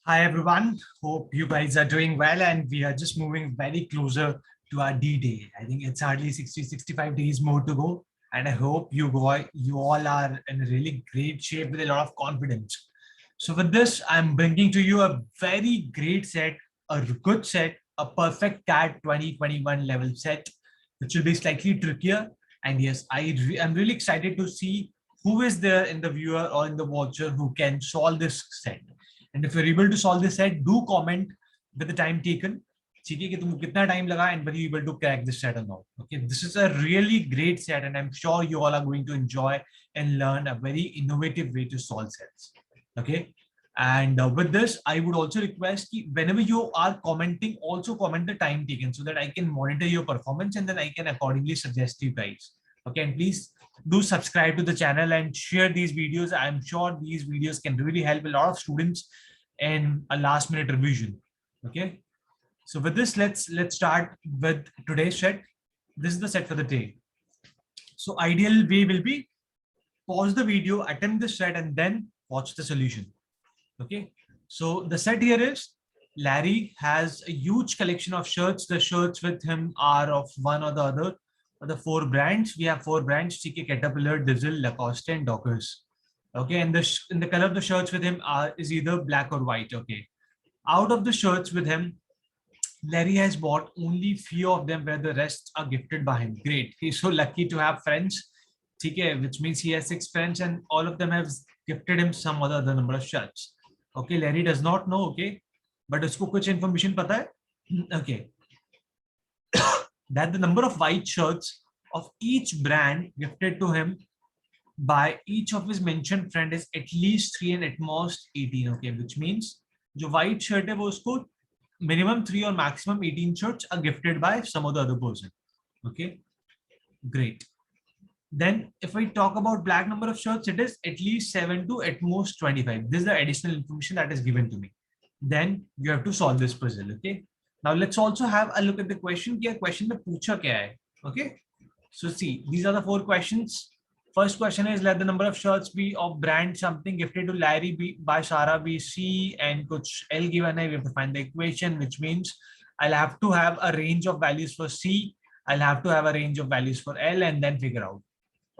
Hi everyone, hope you guys are doing well and we are just moving very closer to our D-Day. I think it's hardly 65 days more to go and I hope you all are in a really great shape with a lot of confidence. So with this, I'm bringing to you a very great set, a good set, a perfect CAT 2021 level set, which will be slightly trickier. And yes, I'm really excited to see who is there in the viewer or in the watcher who can solve this set. And if you're able to solve this set, do comment with the time taken. ठीक है कि तुमको कितना time लगा and were you able to crack this set or not. Okay, this is a really great set and I'm sure you all are going to enjoy and learn a very innovative way to solve sets. Okay, and with this, I would also request that whenever you are commenting, also comment the time taken so that I can monitor your performance and then I can accordingly suggest you guys. Okay, and please do subscribe to the channel and share these videos. I'm sure these videos can really help a lot of students in a last minute revision. Okay, so with this, let's start with today's set. This is the set for the day. So ideal way will be pause the video, attempt the set, and then watch the solution. Okay, so the set here is Larry has a huge collection of shirts. The shirts with him are of one or the other of the four brands. We have four brands: TK, Caterpillar, Diesel, Lacoste, and Dockers. Okay, and the color of the shirts with him is either black or white. Okay, out of the shirts with him, Larry has bought only few of them where the rest are gifted by him. Great. He's so lucky to have friends. Okay, which means he has 6 friends and all of them have gifted him some other number of shirts. Okay, Larry does not know, okay, but usko kuch information pata hai? Okay, that the number of white shirts of each brand gifted to him by each of his mentioned friend is at least 3 and at most 18. Okay, which means जो white shirt है वो उसको minimum 3 or maximum 18 shirts are gifted by some other person. Okay, great. Then if we talk about black number of shirts, it is at least 7 to at most 25. This is the additional information that is given to me. Then you have to solve this puzzle. Okay, now let's also have a look at the question. क्या question में पूछा क्या है? Okay, so see, these are the four questions. First question is, let the number of shirts be of brand something gifted to Larry by Sarah be C and kuch L given hai. We have to find the equation, which means I'll have to have a range of values for C. I'll have to have a range of values for L and then figure out.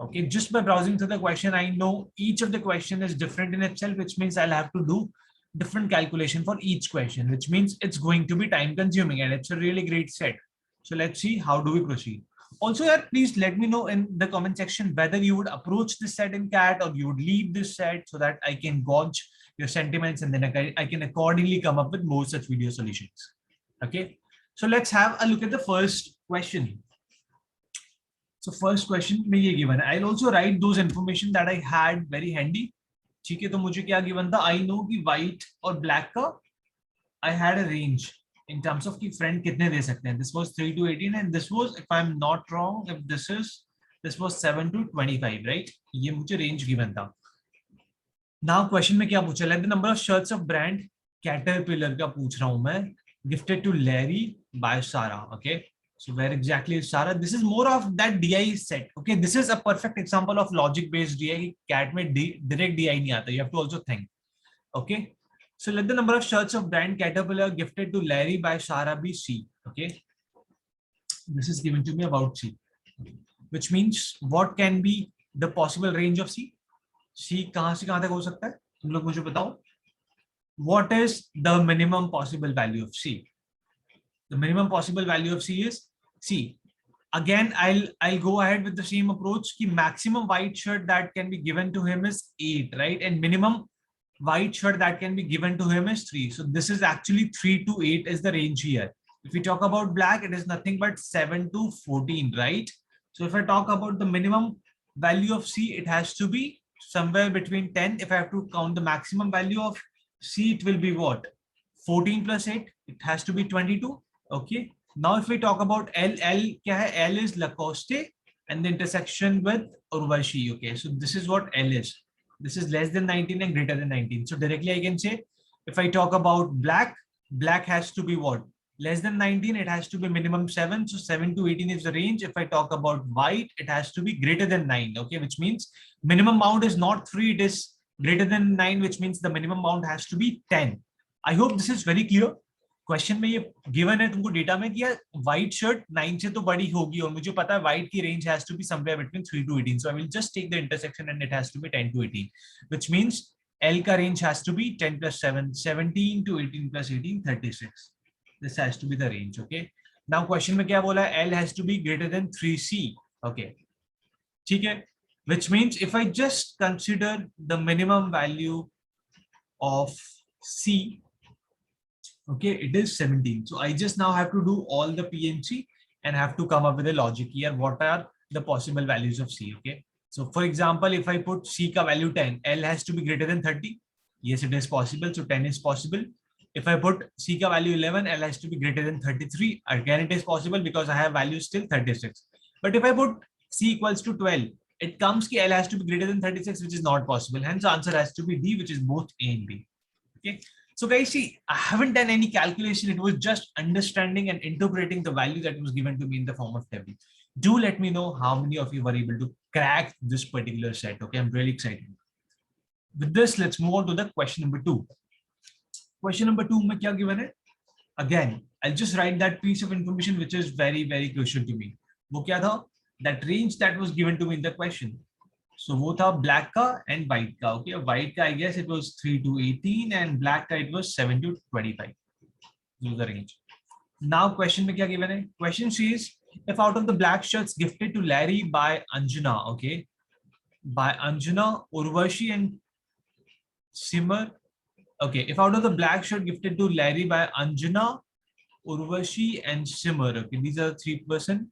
Okay, just by browsing through the question, I know each of the question is different in itself, which means I'll have to do different calculation for each question, which means it's going to be time consuming and it's a really great set. So let's see how do we proceed. Also, yeah, please let me know in the comment section whether you would approach this set in CAT or you would leave this set so that I can gauge your sentiments and then I can accordingly come up with more such video solutions. Okay, so let's have a look at the first question. So first question में ये given. I'll also write those information that I had very handy. ठीक है, तो मुझे क्या given था? I know कि white और black का I had a range in terms of कि friend कितने दे सकते हैं. This was 3 to 18 and this was, if I'm not wrong, if this was 7 to 25, right? ये मुझे range given था. Now question में क्या पूछा? Let the number of shirts of brand Caterpillar का पूछ रहा हूँ मैं, gifted to Larry by Sarah. Okay. So where exactly is Sarah? This is more of that DI set. Okay, this is a perfect example of logic-based DI. CAT में direct DI नहीं आता. You have to also think. Okay, so let the number of shirts of brand Caterpillar gifted to Larry by Sarah be C. Okay, this is given to me about C, which means what can be the possible range of C? C कहाँ से कहाँ तक हो सकता है? तुम लोग मुझे बताओ. What is the minimum possible value of C? The minimum possible value of C is C. Again, I'll go ahead with the same approach. The maximum white shirt that can be given to him is 8, right? And minimum white shirt that can be given to him is 3. So this is actually 3 to 8 is the range here. If we talk about black, it is nothing but 7 to 14, right? So if I talk about the minimum value of C, it has to be somewhere between 10. If I have to count the maximum value of C, it will be what? 14 plus 8, it has to be 22. Okay, now if we talk about L kya hai? L is Lacoste and the intersection with Urvashi. Okay, so this is what L is. This is less than 19 and greater than 19. So directly I can say, if I talk about black, black has to be what? Less than 19, it has to be minimum 7. So 7 to 18 is the range. If I talk about white, it has to be greater than 9. Okay, which means minimum bound is not 3, it is greater than 9, which means the minimum bound has to be 10. I hope this is very clear. Question में ये given है तुमको data में कि यार white shirt 9 से तो बड़ी होगी और मुझे पता है व्हाइट की range has to be somewhere between 3 to 18, so I will just take the intersection and it has to be 10 to 18, which means L का range has to be 10 plus 7, 17 to 18 plus 18, 36. This has to be the range, okay? Now question में क्या बोला है? L has to be greater than 3C, okay? ठीक है? Which means if I just consider the minimum value of C, okay, it is 17. So I just now have to do all the PNC and have to come up with a logic here. What are the possible values of C, okay? So for example, if I put C ka value 10, L has to be greater than 30. Yes, it is possible. So 10 is possible. If I put C ka value 11, L has to be greater than 33. Again, it is possible because I have values still 36. But if I put C equals to 12, it comes ki L has to be greater than 36, which is not possible. Hence, the answer has to be D, which is both A and B. Okay. So guys, see, I haven't done any calculation. It was just understanding and interpreting the value that was given to me in the form of table. Do let me know how many of you were able to crack this particular set. Okay, I'm really excited. With this, let's move on to the question number 2. Question number 2 में क्या given है? Again, I'll just write that piece of information which is very, very crucial to me. वो क्या था? That range that was given to me in the question. So वो था black का and white का. Okay, white का I guess it was 3 to 18 and black का it was 7 to 25. This was the range. Now question में क्या given है? Question says if out of the black shirts gifted to Larry by Anjana, okay, by Anjana, Urvashi and Simar. Okay, if out of the black shirt gifted to Larry by Anjana, Urvashi and Simar, okay, these are the 3%.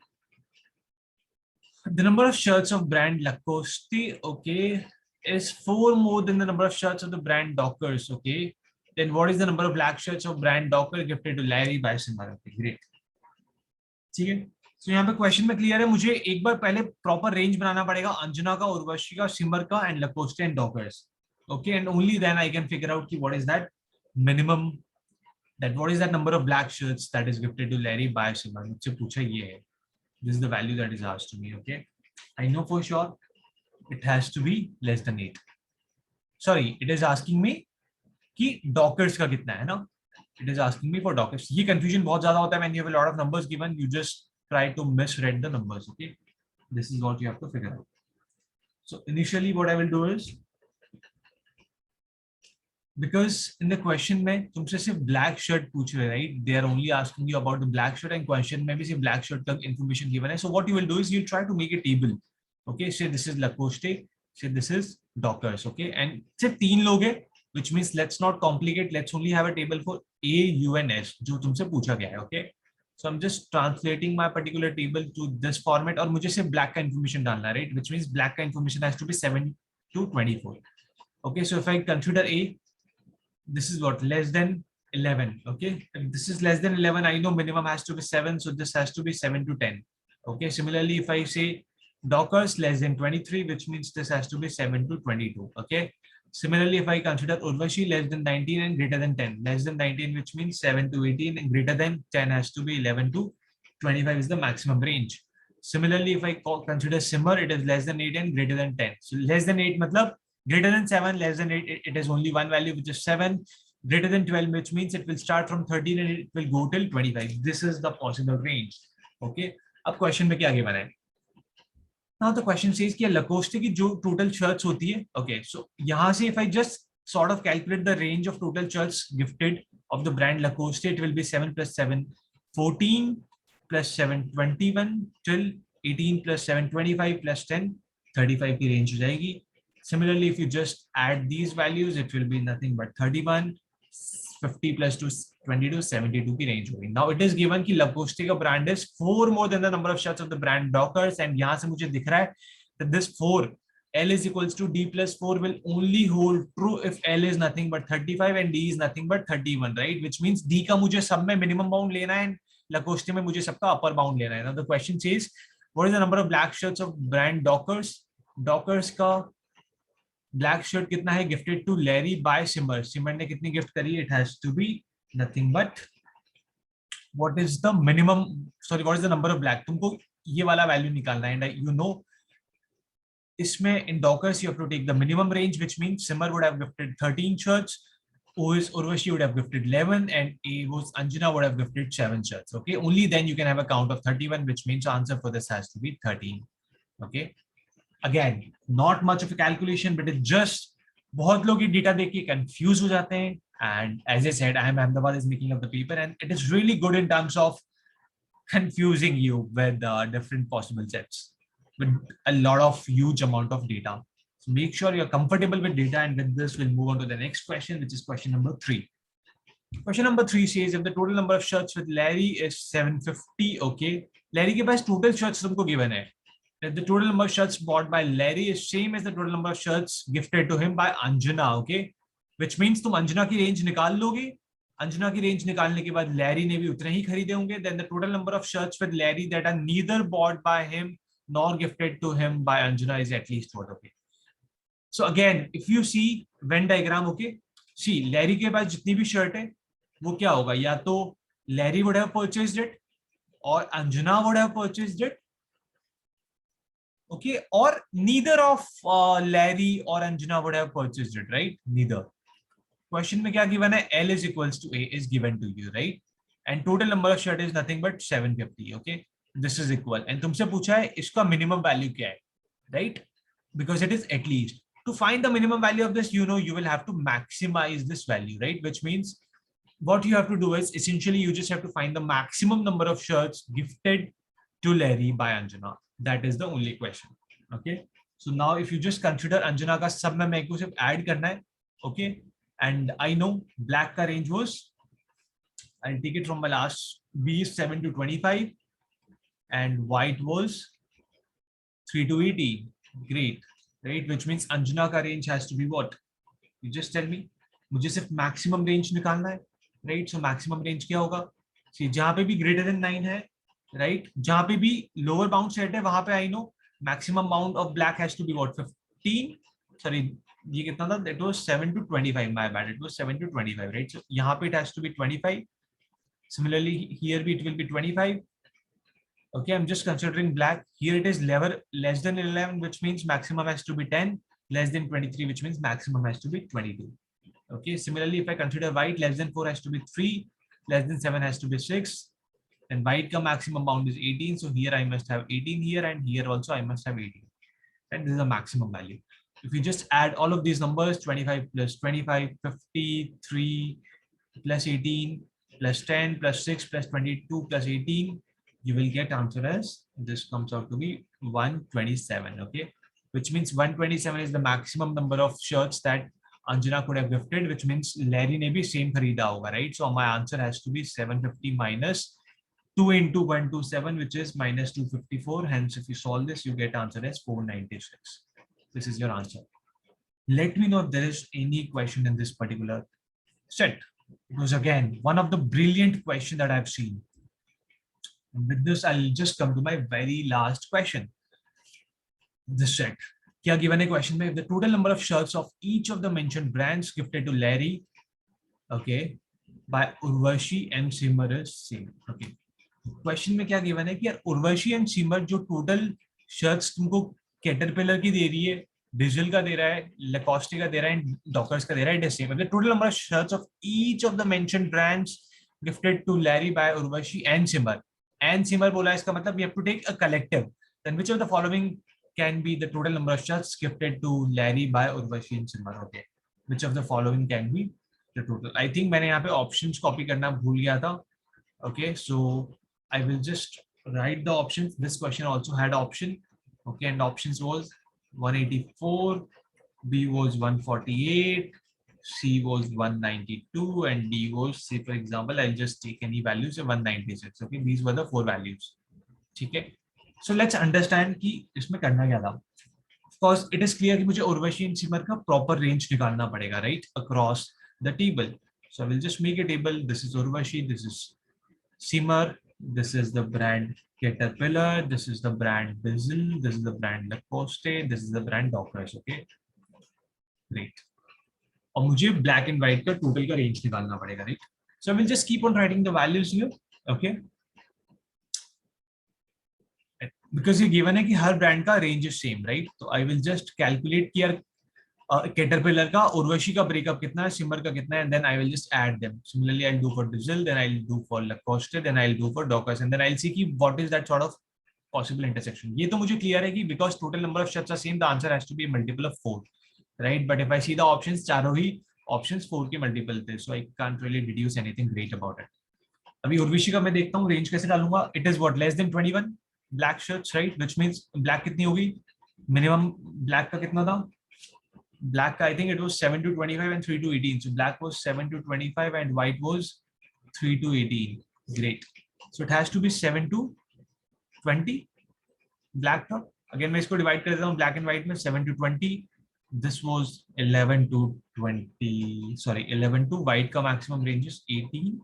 The number of shirts of brand Lacoste, okay, is 4 more than the number of shirts of the brand Dockers, okay. Then what is the number of black shirts of brand Docker gifted to Larry by Simar? Okay, great. ठीक है. So यहाँ पे question में clear है. मुझे एक बार पहले proper range बनाना पड़ेगा अंजना का, उर्वशी का, सिमर का and Lacoste and Dockers. Okay, and only then I can figure out what is that minimum, that what is that number of black shirts that is gifted to Larry by Simar. मुझसे पूछा ये है. This is the value that is asked to me. Okay, I know for sure it has to be less than 8. Sorry, it is asking me कि dockers का कितना है ना. It is asking me for dockers. ये confusion बहुत ज़्यादा होता है when you have a lot of numbers given. You just try to misread the numbers. Okay, this is what you have to figure out. So initially, what I will do is, because in the question में तुमसे सिर्फ black shirt पूछ रहे, right? They are only asking you about the black shirt and question में भी सिर्फ black shirt का information given है. So what you will do is you try to make a table. Okay, say this is Lacoste, say this is Dockers. Okay, and सिर्फ 3 लोग हैं, which means let's not complicate. Let's only have a table for A, U and S जो तुमसे पूछा गया है. Okay, so I'm just translating my particular table to this format और मुझे सिर्फ black का information डालना है, right? Which means black का information has to be 7 to 24. Okay, so if I consider A, this is what, less than 11. Okay, if this is less than 11, I know minimum has to be 7, so this has to be 7 to 10. Okay, similarly if I say Dockers less than 23, which means this has to be 7 to 22. Okay, similarly if I consider Urvashi less than 19 and greater than 10, less than 19 which means 7 to 18 and greater than 10 has to be 11 to 25 is the maximum range. Similarly if I consider Simar, it is less than 8 and greater than 10. So less than 8 matlab greater than 7, less than 8, it is only one value which is 7. Greater than 12, which means it will start from 13 and it will go till 25. This is the possible range. Okay, अब question में क्या given है? Now the question says कि Lacoste की जो total shirts होती है, okay, so यहाँ से if I just sort of calculate the range of total shirts gifted of the brand Lacoste, it will be 7 plus 7, 14 plus 7, 21 till 18 plus 7, 25 plus 10, 35 की range हो जाएगी. Similarly, if you just add these values, it will be nothing but 31, 50 plus 2, 22, 72 की range होगी. Now it is given कि Lacoste का brand is 4 more than the number of shirts of the brand Dockers, and यहाँ से मुझे दिख रहा है that this 4 L is equals to D plus 4 will only hold true if L is nothing but 35 and D is nothing but 31, right? Which means D का मुझे सब में minimum bound लेना है, Lacoste में मुझे सबका upper bound लेना है. Now the question says, what is the number of black shirts of brand Dockers? Dockers का ब्लैक शर्ट कितना है gifted to Larry by Simar. Simar ने कितनी गिफ्ट करी? It has to be nothing but what is the minimum, sorry what is the number of black. तुमको ये वाला value निकालना है एंड यू नो इसमें in Dockers you have to take the minimum range which means Simar would have gifted 13 shirts, Urvashi would have gifted 11 and A was Anjana would have gifted 7 shirts. Okay, only then you can have a count of 31, which means the answer for this has to be 13. Okay, again, not much of a calculation, but it just बहुत लोग ये data देख के confuse हो जाते हैं. And as I said, IIM Ahmedabad is making up the paper, and it is really good in terms of confusing you with different possible sets with a lot of huge amount of data. So make sure you're comfortable with data, and with this, we'll move on to the next question, which is question number 3. Question number 3 says if the total number of shirts with Larry is 750, okay, Larry के पास total shirts तुमको given है. If the total number of shirts bought by Larry is same as the total number of shirts gifted to him by Anjana, okay, which means तुम अंजना की range निकाल लोगे. अंजना की range निकालने के बाद लैरी ने भी उतने ही खरीदे होंगे. Then the total number of shirts with Larry that are neither bought by him nor gifted to him by Anjana is at least what, okay. So again, if you see Venn diagram, okay, see Larry के पास जितनी भी shirt है वो क्या होगा, या तो Larry would have purchased it or Anjana would have purchased it, okay, or neither of Larry or Anjana would have purchased it, right? Neither. Question में क्या given है? L is equals to A is given to you, right? And total number of shirt is nothing but 750, okay? This is equal. And तुमसे पूछा है इसका minimum value क्या है, right? Because it is at least. To find the minimum value of this, you know, you will have to maximize this value, right? Which means what you have to do is essentially you just have to find the maximum number of shirts gifted to Larry by Anjana. That is the only question. Okay. So now if you just consider Anjana ka sab mein मेरे को सिर्फ add करना है. Okay. And I know black ka range was, I'll take it from my last B is 7 to 25 and white was 3 to 80. Great. Right? Which means Anjana ka range has to be what? You just tell me. मुझे सिर्फ maximum range निकालना है. Right? So maximum range क्या होगा? See, जहाँ पे भी greater than 9 है, right? जहाँ पे भी lower bound set है, वहाँ पे I know maximum amount of black has to be what? 15. Sorry, ये कितना था? It was 7 to 25. My bad. It was 7 to 25, right? So यहाँ पे it has to be 25. Similarly, here it will be 25. Okay, I'm just considering black. Here it is less than 11, which means maximum has to be 10. Less than 23, which means maximum has to be 22. Okay, similarly, if I consider white, less than 4 has to be 3. Less than 7 has to be 6. And white ka maximum bound is 18. So here I must have 18 here, and here also I must have 18. And this is a maximum value. If you just add all of these numbers, 25 plus 25, 53 plus 18 plus 10 plus 6 plus 22 plus 18, you will get answer as this comes out to be 127. Okay, which means 127 is the maximum number of shirts that Anjana could have gifted, which means Larry ne bhi same kharida hoga, right? So my answer has to be 750 minus 2 into 127, which is minus 254. Hence, if you solve this, you get answer as 496. This is your answer. Let me know if there is any question in this particular set. It was again one of the brilliant questions that I've seen. And with this, I'll just come to my very last question. This set. Kya given a question में, if the total number of shirts of each of the mentioned brands gifted to Larry, okay, by Urvashi and Simar is same. Okay. Question में क्या given है कि यार Urvashi and seamer जो total shirts तुमको caterpillar की दे रही है, डिजिटल का दे रहा है, लेकोस्टे का दे रहा है, डॉकर्स का दे रहा है, सेम मतलब total number of shirts of each of the mentioned brands gifted to Larry by Urvashi and Simar. And Simar बोला, इसका मतलब we have to take a collective. Then which of the following can be the total number of shirts gifted to Larry by Urvashi and Simar. Okay, which of the following can be the total. I think मैंने यहाँ पे options copy करना भूल गया था. Okay, so I will just write the options. This question also had option. Okay, and options was 184, B was 148, C was 192, and D was, say for example, I'll just take any values of 196. Okay, these were the 4 values. Okay, so let's understand कि इसमें करना क्या था. Of course, it is clear कि मुझे Urvashi and सिमर का proper range निकालना पड़ेगा, right, across the table. So I will just make a table. This is Urvashi, this is Simar, this is the brand Caterpillar, this is the brand Bizzle, this is the brand Lacoste, this is the brand Dockers. Okay, great. और मुझे black and white का total का range निकालना पड़ेगा, right? So I will just keep on writing the values here. Okay, because ये given है कि हर brand का range is same, right? So I will just calculate कि यार Caterpillar का, उर्वशी का breakup कितना है, सिमर का कितना है, and then I will just add them. Similarly, I'll do for Diesel, then I'll do for Lacoste, then I'll do for Docus, and then I'll see कि what is that sort of possible intersection. ये तो मुझे clear है कि because total number of ships are same, the answer has to be a multiple of 4, right? But if I see the options, चारों ही options 4 के multiple थे, so I can't really deduce anything great about it. अभी उर्वशी का मैं देखता हूँ range कैसे डालूंगा. It is what, less than 21 black shirts, right? Which means black कितनी होगी, minimum black का कितना था, black I think it was 7 to 25 and 3 to 18. So black was 7 to 25 and white was 3 to 18. Great. So it has to be 7 to 20 black top. Again मैं इसको divide कर देता हूँ black and white में, 7 to 20. This was 11 to 20. Sorry, 11 to white का maximum range is 18.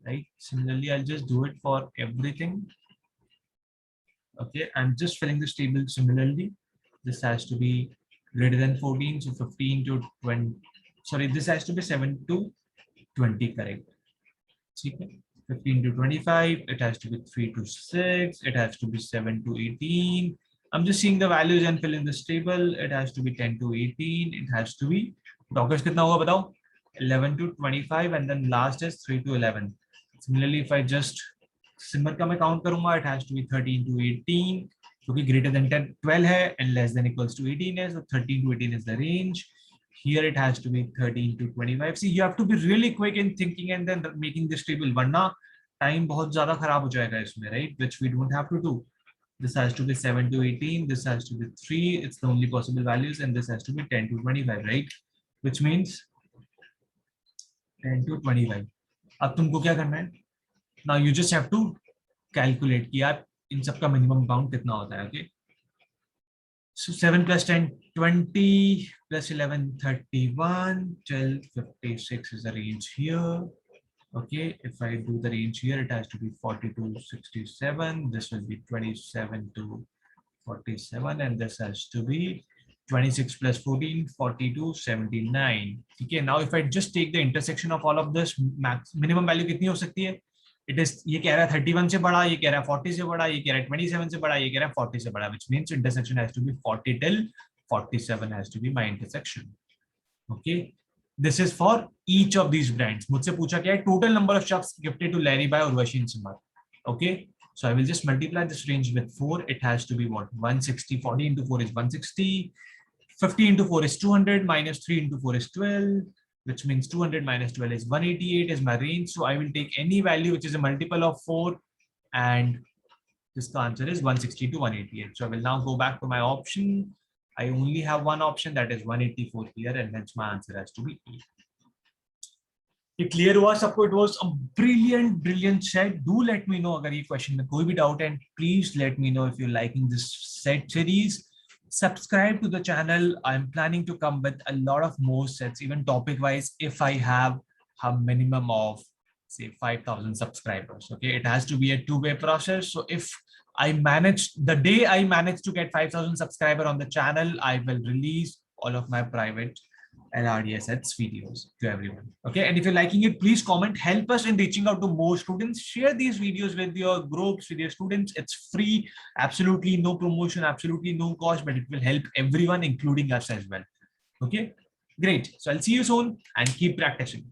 Right. Similarly, I'll just do it for everything. Okay, I'm just filling this table similarly. This has to be greater than 14, so 15 to 20. Sorry, this has to be 7 to 20, correct? 15 to 25. It has to be 3 to 6. It has to be 7 to 18. I'm just seeing the values and fill in this table. It has to be 10 to 18. It has to be. Doctors कितना होगा बताओ? 11 to 25, and then last is 3 to 11. Similarly, if I just सिमर का मैं count करूंगा, it has to be 13 to 18, क्योंकि greater than 10 12 है and less than equals to 18 है, so 13 to 18 is the range. Here it has to be 13 to 25. See, you have to be really quick in thinking and then making this table, वरना time बहुत ज़्यादा खराब हो जाएगा इसमें, right? Which we don't have to do. This has to be 7 to 18. This has to be 3. It's the only possible values, and this has to be 10 to 25, right? Which means 10 to 25. अब तुमको क्या करना है? Now you just have to calculate कि यार इन सबका minimum count कितना होता है, okay? So 7 plus 10, 20 plus 11, 31, 12, 56 is the range here. Okay, if I do the range here, it has to be 42, 67. This will be 27 to 47, and this has to be 26 plus 14, 42, 79. Okay, now if I just take the intersection of all of this, minimum value कितनी हो सकती है? It is, ये कह रहा है 31 से बड़ा, ये कह रहा है 40 से बड़ा, ये कह रहा है 27 से बड़ा, ये कह रहा है 40 से बड़ा, which means intersection has to be 40 till 47 has to be my intersection. Okay, this is for each of these brands. मुझसे पूछा क्या है? Total number of shops gifted to Larry by Urvashi and Simar. Okay, so I will just multiply this range with 4. It has to be what? 160. 40 into 4 is 160. 50 into 4 is 200. Minus 3 into 4 is 12. Which means 200 minus 12 is 188 is my range. So I will take any value which is a multiple of 4, and this answer is 160 to 188. So I will now go back to my option. I only have one option, that is 184 here, and hence my answer has to be E. ये clear हुआ सबको? It was a brilliant set. Do let me know अगर ये question में कोई भी doubt है, and please let me know if you're liking this set series. Subscribe to the channel. I'm planning to come with a lot of more sets, even topic wise, if I have a minimum of say 5,000 subscribers. Okay, it has to be a two-way process. So if I manage, the day I manage to get 5,000 subscribers on the channel, I will release all of my private LRDSS videos to everyone. Okay, and if you're liking it, please comment. Help us in reaching out to more students. Share these videos with your groups, with your students. It's free, absolutely no promotion, absolutely no cost, but it will help everyone, including us as well. Okay, great. So I'll see you soon and keep practicing.